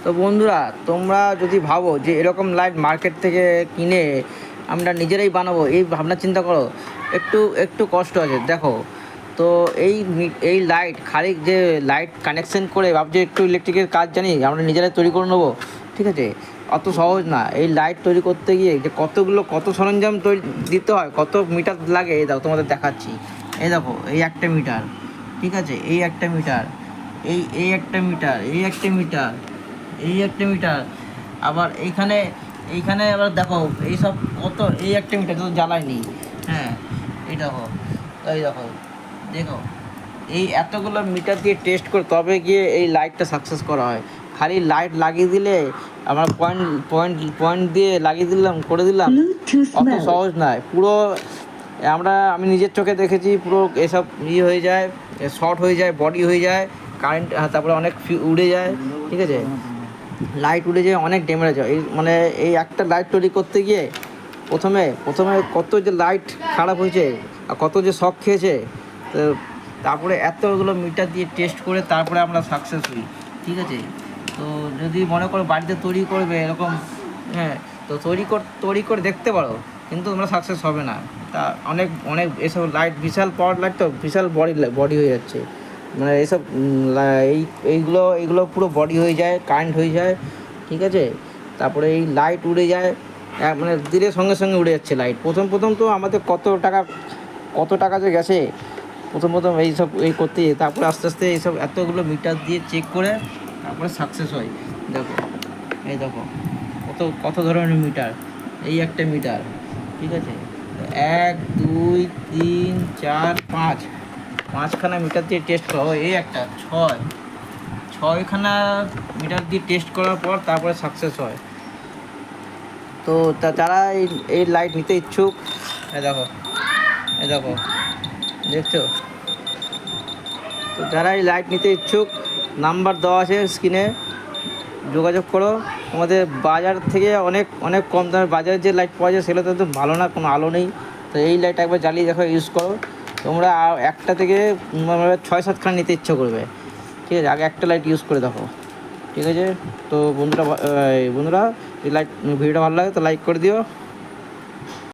তো বন্ধুরা, তোমরা যদি ভাবো যে এরকম লাইট মার্কেট থেকে কিনে আমরা নিজেরাই বানাবো, এই ভাবনা চিন্তা করো, একটু একটু কষ্ট আছে। দেখো, তো এই লাইট খালি যে লাইট কানেকশন করে ভাবছি একটু ইলেকট্রিকের কাজ জানি আমরা নিজেরাই তৈরি করে নেবো, ঠিক আছে? অত সহজ না। এই লাইট তৈরি করতে গিয়ে যে কত সরঞ্জাম তৈরি দিতে হয়, কত মিটার লাগে, এই দেখো তোমাদের দেখাচ্ছি। এই দেখো, এই একটা মিটার, ঠিক আছে? এই একটা মিটার, এই একটা মিটার, এই একটা মিটার, আবার এইখানে আবার দেখো এইসব কত, এই একটা মিটার তো জ্বালায়নি। হ্যাঁ, এই দেখো, এই দেখো, দেখো, এই এতগুলো মিটার দিয়ে টেস্ট করে তবে গিয়ে এই লাইটটা সাকসেস করা হয়। খালি লাইট লাগিয়ে দিলে আমরা পয়েন্ট পয়েন্ট পয়েন্ট দিয়ে লাগিয়ে দিলাম, করে দিলাম, অত সহজ নয়। পুরো আমি নিজের চোখে দেখেছি, পুরো এসব হয়ে যায়, শর্ট হয়ে যায়, বডি হয়ে যায়, কারেন্ট, তারপরে অনেক উড়ে যায়, ঠিক আছে? লাইট উড়ে যায়, অনেক ড্যামেজ হয়। এই একটা লাইট তৈরি করতে গিয়ে প্রথমে কত যে লাইট খারাপ হয়েছে আর কত যে শক খেয়েছে। তো তারপরে এতগুলো মিটার দিয়ে টেস্ট করে তারপরে আমরা সাকসেস হই, ঠিক আছে? তো যদি মনে করো বাড়িতে তৈরি করবে এরকম, হ্যাঁ, তো তৈরি করে দেখতে পারো, কিন্তু তোমরা সাকসেস হবে না। তা অনেক অনেক এসব লাইট বিশাল পাওয়ার লাইট, তো বিশাল বডি হয়ে যাচ্ছে, মানে এইসব এইগুলো পুরো বডি হয়ে যায়, কারেন্ট হয়ে যায়, ঠিক আছে? তারপরে এই লাইট উড়ে যায়, মানে দিনের সঙ্গে সঙ্গে উড়ে যাচ্ছে লাইট। প্রথম তো আমাদের কত টাকা যে গেছে প্রথম এই করতে গিয়ে। তারপরে আস্তে আস্তে এইসব এতগুলো মিটার দিয়ে চেক করে তারপরে সাকসেস হয়। দেখো, এই দেখো, কত ধরনের মিটার, এই একটা মিটার, ঠিক আছে? 1 2 3 4 5, পাঁচখানা মিটার দিয়ে টেস্ট করা হয়। এই একটা ছয়খানা মিটার দিয়ে টেস্ট করার পর তারপরে সাকসেস হয়। তো যারা এই লাইট নিতে ইচ্ছুক, এই দেখো, দেখছো? তো যারা এই লাইট নিতে ইচ্ছুক, নাম্বার দেওয়া আছে স্ক্রিনে, যোগাযোগ করো। তোমাদের বাজার থেকে অনেক অনেক কম দামে বাজারের যে লাইট পাওয়া যায় সেগুলো তো একদম ভালো না, কোনো আলো নেই। তো এই লাইট একবার জ্বালিয়ে দেখো, ইউজ করো। তোমরা একটা থেকে 6-7খানা নিতে ইচ্ছে করবে, ঠিক আছে? আগে একটা লাইট ইউজ করে দেখো, ঠিক আছে? তো বন্ধুরা, এই ভিডিওটা ভালো লাগে তো লাইক করে দিও।